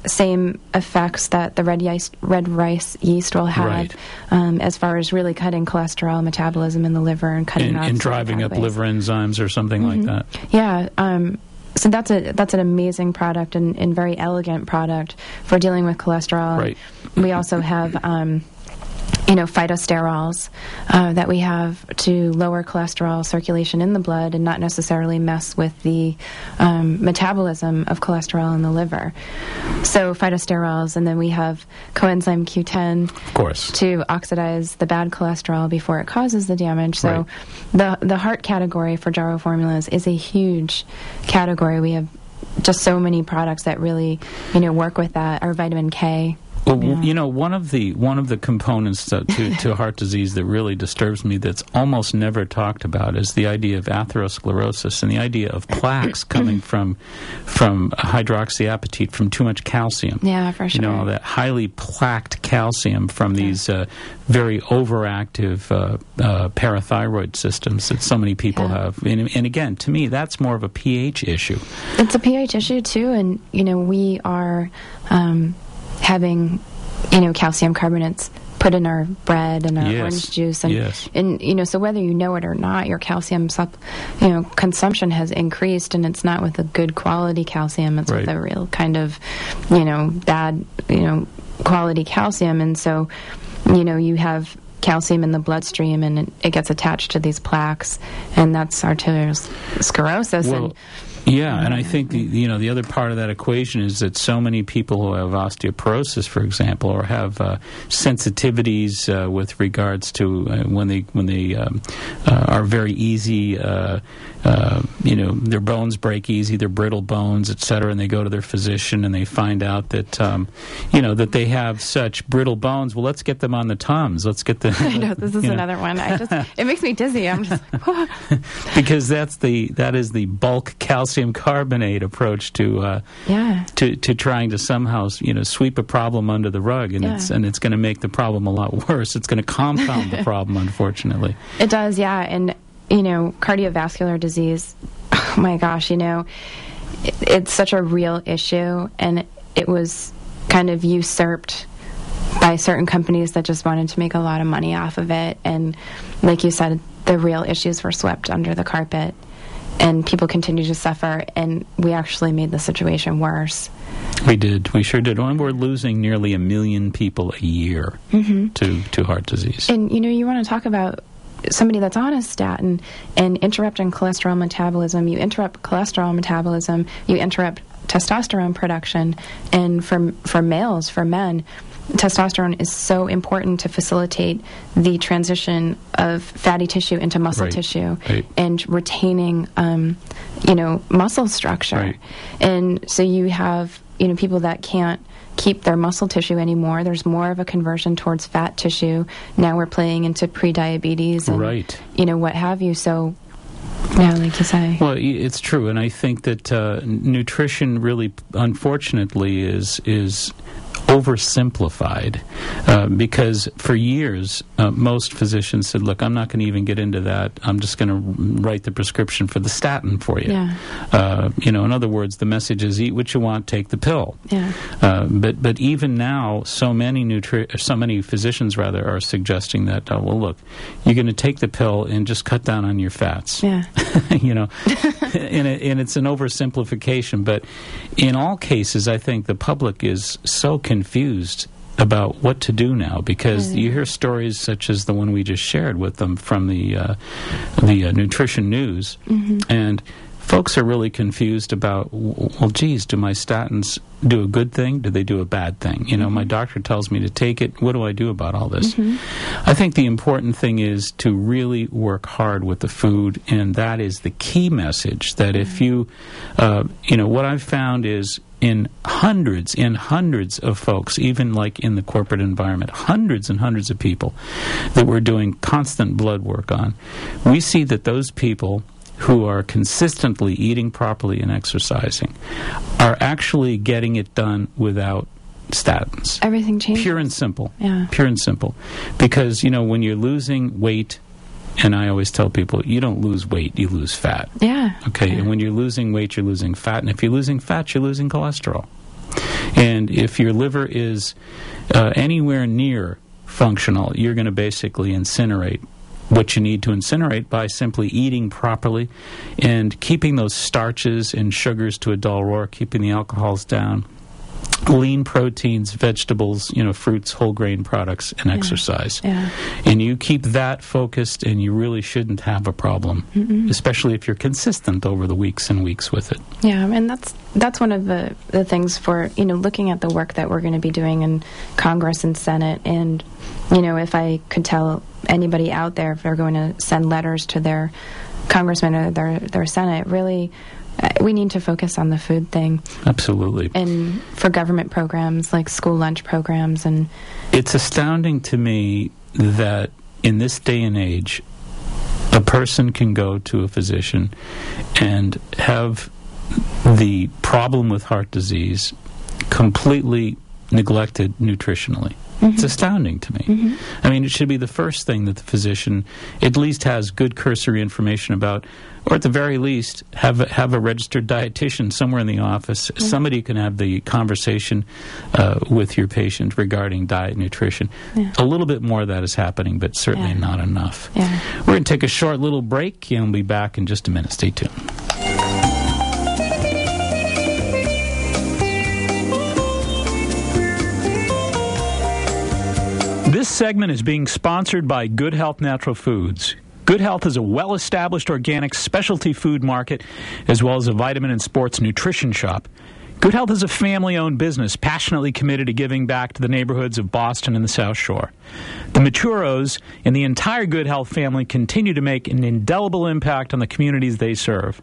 same effects that the red rice yeast will have, as far as really cutting cholesterol metabolism in the liver and cutting
and driving up liver enzymes or something like that.
Yeah. So that's an amazing product and very elegant product for dealing with cholesterol.
Right.
We also have phytosterols that we have to lower cholesterol circulation in the blood and not necessarily mess with the metabolism of cholesterol in the liver. So phytosterols, and then we have coenzyme Q10,
of course,
to oxidize the bad cholesterol before it causes the damage. So the heart category for Jarrow Formulas is a huge category. We have just so many products that really work with that. Our vitamin K.
Well, one of the components to heart disease that really disturbs me that's almost never talked about is the idea of atherosclerosis and the idea of plaques coming from hydroxyapatite, from too much calcium.
Yeah, for sure.
That highly plaqued calcium from these very overactive parathyroid systems that so many people have. And again, to me, that's more of a pH issue.
It's a pH issue, too, and, we are having, calcium carbonates put in our bread and our orange juice, and so whether you know it or not, your calcium consumption has increased, and it's not with a good quality calcium; it's with a real kind of, bad, quality calcium, and so, you have calcium in the bloodstream, and it gets attached to these plaques, and that's arteriosclerosis.
Well, Yeah, and I think the other part of that equation is that so many people who have osteoporosis, for example, or have sensitivities with regards to when they are very easy, their bones break easy, they're brittle bones, etc., and they go to their physician and they find out that that they have such brittle bones. Well, let's get them on the Tums. Let's get the.
I know, this is another one. It makes me dizzy. I'm just like,
because that is the bulk calcium carbonate approach to trying to somehow sweep a problem under the rug, and it's going to make the problem a lot worse. It's going to compound the problem, unfortunately.
It does, yeah. And cardiovascular disease, oh my gosh, it's such a real issue, and it was kind of usurped by certain companies that just wanted to make a lot of money off of it. And like you said, the real issues were swept under the carpet, and people continue to suffer, and we actually made the situation worse.
We did. We sure did. We're losing nearly 1 million people a year to heart disease.
And, you want to talk about somebody that's on a statin and interrupting cholesterol metabolism. You interrupt cholesterol metabolism, you interrupt testosterone production. And for males, for men, testosterone is so important to facilitate the transition of fatty tissue into muscle tissue and retaining, muscle structure. Right. And so you have, people that can't keep their muscle tissue anymore. There's more of a conversion towards fat tissue. Now we're playing into pre-diabetes and, what have you. So, like you say.
Well, it's true. And I think that nutrition really, unfortunately, is oversimplified because for years most physicians said, look, I'm not going to even get into that. I'm just going to write the prescription for the statin for you. Yeah. In other words, the message is eat what you want, take the pill. Yeah. But even now, so many physicians rather are suggesting that, look, you're going to take the pill and just cut down on your fats. Yeah. And it's an oversimplification, but in all cases, I think the public is so confused about what to do now, because you hear stories such as the one we just shared with them from the nutrition news, and folks are really confused about, well, geez, do my statins do a good thing? Do they do a bad thing? My doctor tells me to take it. What do I do about all this? I think the important thing is to really work hard with the food, and that is the key message, that if you, what I've found is in hundreds of folks, even like in the corporate environment, hundreds and hundreds of people that we're doing constant blood work on, we see that those people who are consistently eating properly and exercising are actually getting it done without statins.
Everything changes.
Pure and simple. Yeah. Pure and simple. Because, when you're losing weight, and I always tell people, you don't lose weight, you lose fat. Yeah. Okay, yeah. And when you're losing weight, you're losing fat. And if you're losing fat, you're losing cholesterol. And if your liver is anywhere near functional, you're going to basically incinerate what you need to incinerate by simply eating properly and keeping those starches and sugars to a dull roar, keeping the alcohols down, lean proteins, vegetables, fruits, whole grain products, and exercise. Yeah. And you keep that focused, and you really shouldn't have a problem, especially if you're consistent over the weeks and weeks with it.
Yeah, and that's one of the things for, looking at the work that we're going to be doing in Congress and Senate. And, if I could tell anybody out there, if they're going to send letters to their congressman or their Senate, really, we need to focus on the food thing.
Absolutely.
And for government programs like school lunch programs. And
it's astounding to me that in this day and age, a person can go to a physician and have the problem with heart disease completely neglected nutritionally. It's astounding to me. I mean, it should be the first thing that the physician at least has good cursory information about, or at the very least have a registered dietitian somewhere in the office. Somebody can have the conversation with your patient regarding diet and nutrition. A little bit more of that is happening, but certainly not enough. We're going to take a short little break, and we'll be back in just a minute. Stay tuned.
This segment is being sponsored by Good Health Natural Foods. Good Health is a well-established organic specialty food market as well as a vitamin and sports nutrition shop. Good Health is a family-owned business passionately committed to giving back to the neighborhoods of Boston and the South Shore. The Maturos and the entire Good Health family continue to make an indelible impact on the communities they serve.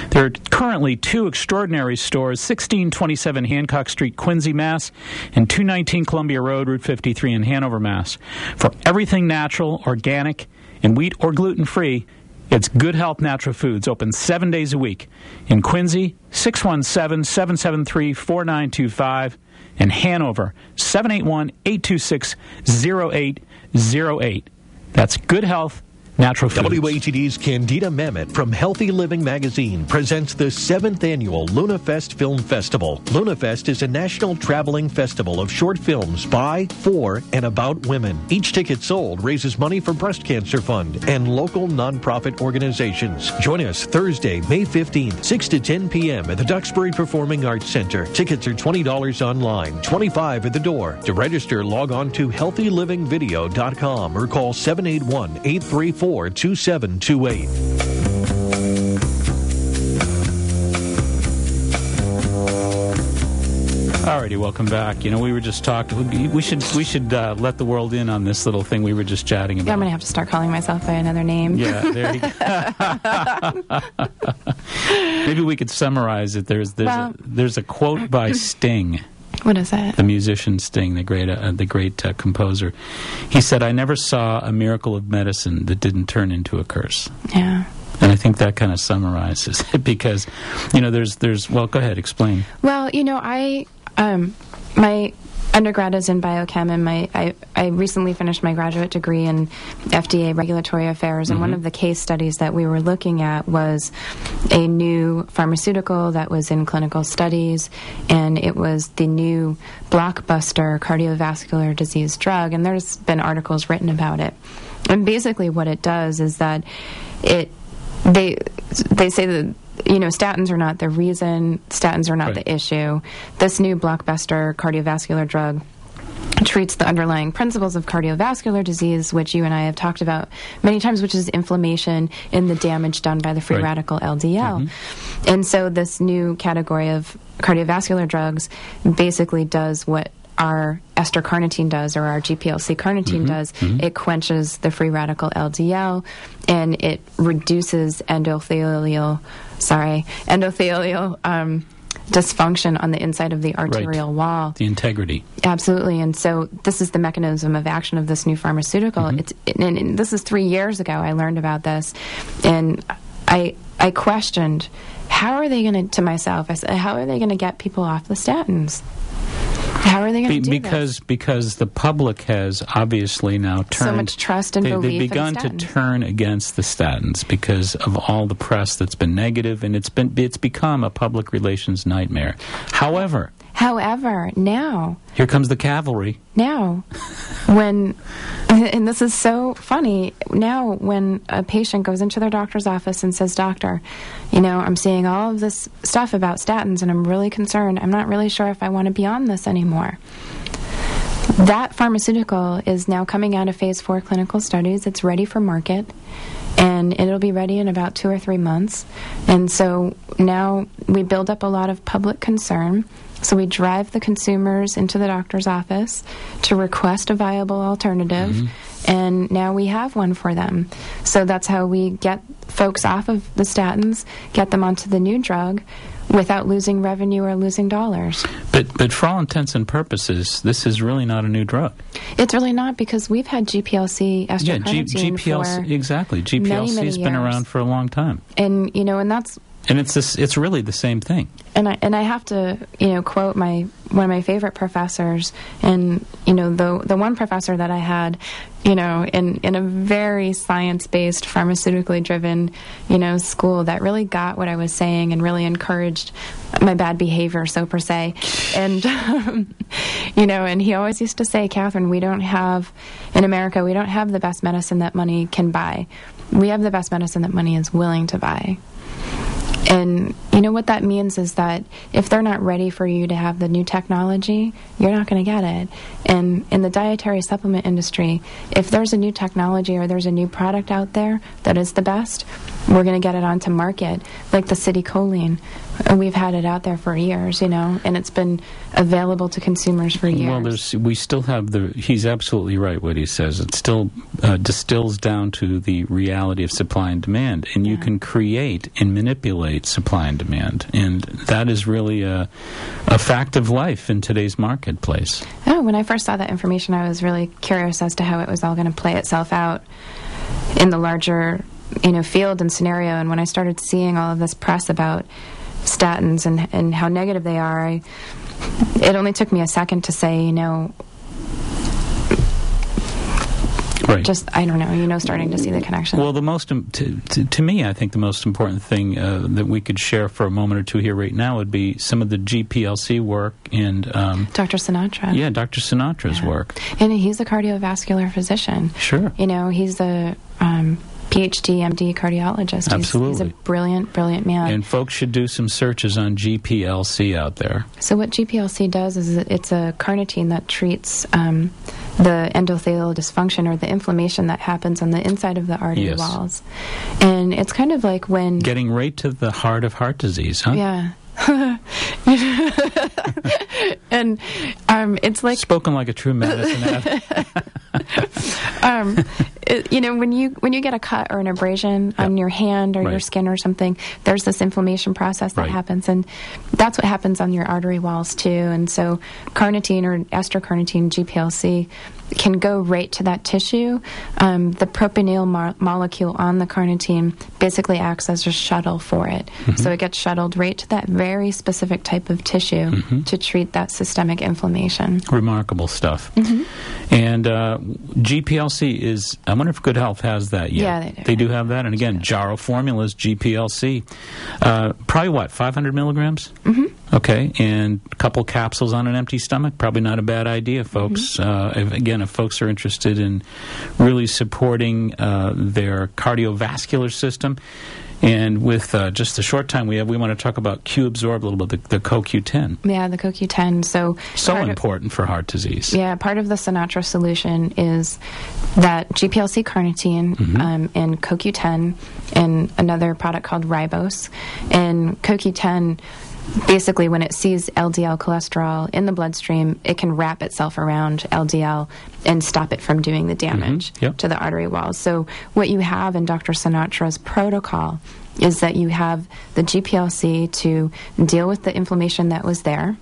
There are currently 2 extraordinary stores, 1627 Hancock Street, Quincy, Mass., and 219 Columbia Road, Route 53 in Hanover, Mass. For everything natural, organic, and wheat or gluten-free, it's Good Health Natural Foods, open 7 days a week. In Quincy, 617-773-4925. In Hanover, 781-826-0808. That's Good Health Natural Foods.
WATD's Candida Mamet from Healthy Living Magazine presents the 7th annual LunaFest Film Festival. LunaFest is a national traveling festival of short films by, for, and about women. Each ticket sold raises money for Breast Cancer Fund and local nonprofit organizations. Join us Thursday, May 15th, 6 to 10 p.m. at the Duxbury Performing Arts Center. Tickets are $20 online, $25 at the door. To register, log on to healthylivingvideo.com or call 781-834-2728.
Alrighty, welcome back. We were just talking. We should let the world in on this little thing we were just chatting about.
Yeah, I'm going to have to start calling myself by another name.
Yeah, there you go. Maybe we could summarize it. There's a quote by Sting.
What is that?
The musician Sting, the great composer. He said, "I never saw a miracle of medicine that didn't turn into a curse."
Yeah.
And I think that kind of summarizes it because, there's. Well, go ahead, explain.
Well, my undergrad is in biochem, and I recently finished my graduate degree in FDA regulatory affairs, and one of the case studies that we were looking at was a new pharmaceutical that was in clinical studies, and it was the new blockbuster cardiovascular disease drug, and there's been articles written about it. And basically what it does is that they say that statins are not the reason, statins are not
right.
the issue. This new blockbuster cardiovascular drug treats the underlying principles of cardiovascular disease, which you and I have talked about many times, which is inflammation and the damage done by the free
right.
radical LDL. And so this new category of cardiovascular drugs basically does what our ester carnitine does, or our GPLC carnitine does. It quenches the free radical LDL, and it reduces endothelial dysfunction on the inside of the arterial wall.
The integrity.
Absolutely. And so this is the mechanism of action of this new pharmaceutical. And this is 3 years ago I learned about this, and I questioned, how are they going to myself, I said, how are they going to get people off the statins? How are they going to do this?
Because the public has obviously now turned...
So much trust and belief
They've begun to turn against the statins because of all the press that's been negative, and it's become a public relations nightmare. However,
now...
Here comes the cavalry.
Now, and this is so funny, now when a patient goes into their doctor's office and says, "Doctor, I'm seeing all of this stuff about statins and I'm really concerned. I'm not really sure if I want to be on this anymore." That pharmaceutical is now coming out of phase 4 clinical studies. It's ready for market, and it'll be ready in about 2 or 3 months. And so now we build up a lot of public concern. So we drive the consumers into the doctor's office to request a viable alternative, and now we have one for them. So that's how we get folks off of the statins, get them onto the new drug without losing revenue or losing dollars.
But for all intents and purposes, this is really not a new drug.
It's really not, because we've had GPLC ester carnitine
GPLC, exactly. GPLC has been around for a long time.
And and that's...
And it's really the same thing.
And I have to quote one of my favorite professors, and the one professor that I had in a very science-based, pharmaceutically driven school that really got what I was saying and really encouraged my bad behavior, so per se. And and he always used to say, "Catherine, in America, we don't have the best medicine that money can buy. We have the best medicine that money is willing to buy." And you know what that means is that if they're not ready for you to have the new technology, you're not going to get it. And in the dietary supplement industry, if there's a new technology or there's a new product out there that is the best, we're going to get it onto market, like the citicoline. We've had it out there for years, and it's been available to consumers for years.
Well, we still have he's absolutely right what he says. It still distills down to the reality of supply and demand, and you can create and manipulate supply and demand, and that is really a fact of life in today's marketplace.
Oh, when I first saw that information, I was really curious as to how it was all going to play itself out in the larger field and scenario. And when I started seeing all of this press about statins and how negative they are, it only took me a second to say,
right.
Just, I don't know, starting to see the connection.
Well, to me, I think the most important thing that we could share for a moment or two here right now would be some of the GPLC work and
Dr. Sinatra.
Yeah, Dr. Sinatra's work.
And he's a cardiovascular physician.
Sure.
He's a PhD, MD cardiologist.
Absolutely.
He's a brilliant, brilliant man.
And folks should do some searches on GPLC out there.
So what GPLC does is it's a carnitine that treats the endothelial dysfunction or the inflammation that happens on the inside of the artery walls. And it's kind of like when...
Getting right to the heart of heart disease, huh?
Yeah. And it's like...
Spoken like a true medicine.
When you get a cut or an abrasion on your hand or your skin or something, there's this inflammation process that happens, and that's what happens on your artery walls too. And so carnitine or ester carnitine, GPLC, can go right to that tissue. The propionyl molecule on the carnitine basically acts as a shuttle for it. Mm-hmm. So it gets shuttled right to that very specific type of tissue to treat that systemic inflammation.
Remarkable stuff. Mm-hmm. And GPLC is, I wonder if Good Health has that yet.
Yeah, they do.
They do have that. And again, Jarrow Formulas, GPLC. Probably 500 milligrams? Mm-hmm. Okay, and a couple capsules on an empty stomach, probably not a bad idea, folks. If folks are interested in really supporting their cardiovascular system. And with just the short time we have, we want to talk about Q-Absorb a little bit, the CoQ10.
Yeah, the CoQ10. So
important for heart disease.
Yeah, part of the Sinatra solution is that GPLC carnitine and CoQ10 and another product called ribose. And CoQ10, basically, when it sees LDL cholesterol in the bloodstream, it can wrap itself around LDL and stop it from doing the damage to the artery walls. So what you have in Dr. Sinatra's protocol is that you have the GPLC to deal with the inflammation that was there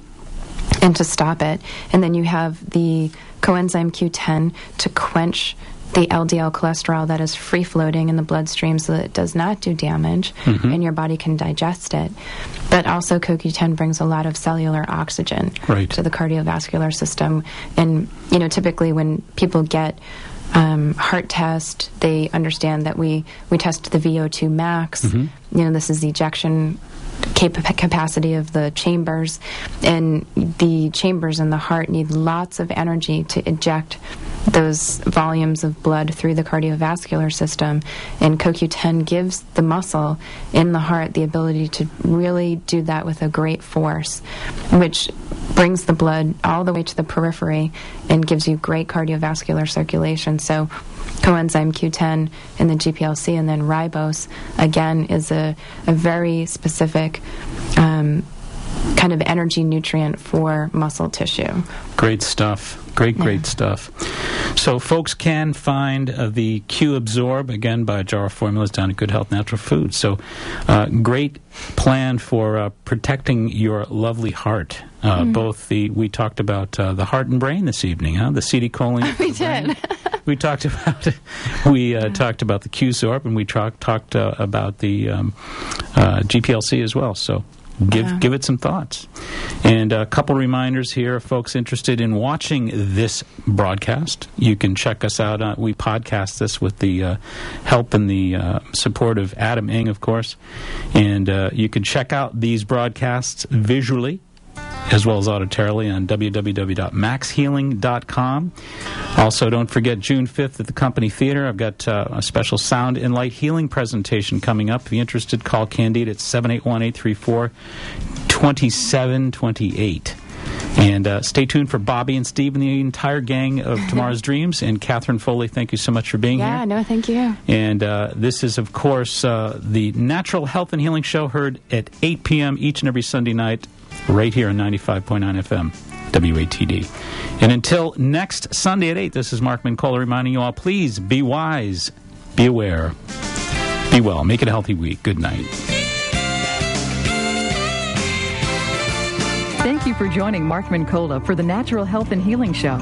and to stop it. And then you have the coenzyme Q10 to quench the LDL cholesterol that is free-floating in the bloodstream so that it does not do damage and your body can digest it. But also CoQ10 brings a lot of cellular oxygen to the cardiovascular system. And, typically when people get heart test, they understand that we test the VO2 max. This is the ejection capacity of the chambers, and the chambers in the heart need lots of energy to eject those volumes of blood through the cardiovascular system, and CoQ10 gives the muscle in the heart the ability to really do that with a great force, which brings the blood all the way to the periphery and gives you great cardiovascular circulation. So coenzyme Q10 and the GPLC and then ribose, again, is a very specific kind of energy nutrient for muscle tissue.
Great stuff. Great stuff. So folks can find the Q-Absorb, again, by Jarrow Formulas down at Good Health Natural Foods. So great plan for protecting your lovely heart. We talked about the heart and brain this evening, huh? The citicoline.
We did.
We talked about talked about the Q-Absorb, and we talked about the GPLC as well. So give it some thoughts. And a couple reminders here, folks interested in watching this broadcast. You can check us out. We podcast this with the help and the support of Adam Ing, of course. And you can check out these broadcasts visually as well as auditorily on www.maxhealing.com. Also, don't forget June 5th at the Company Theater. I've got a special sound and light healing presentation coming up. If you're interested, call Candide at 781-834-2728. And stay tuned for Bobby and Steve and the entire gang of Tomorrow's Dreams. And Catherine Foley, thank you so much for being here.
Yeah, no, thank you.
And this is, of course, the Natural Health and Healing Show, heard at 8 p.m. each and every Sunday night, right here on 95.9 FM, WATD. And until next Sunday at 8, this is Mark Mincola reminding you all, please be wise, be aware, be well, make it a healthy week. Good night.
Thank you for joining Mark Mincola for the Natural Health and Healing Show.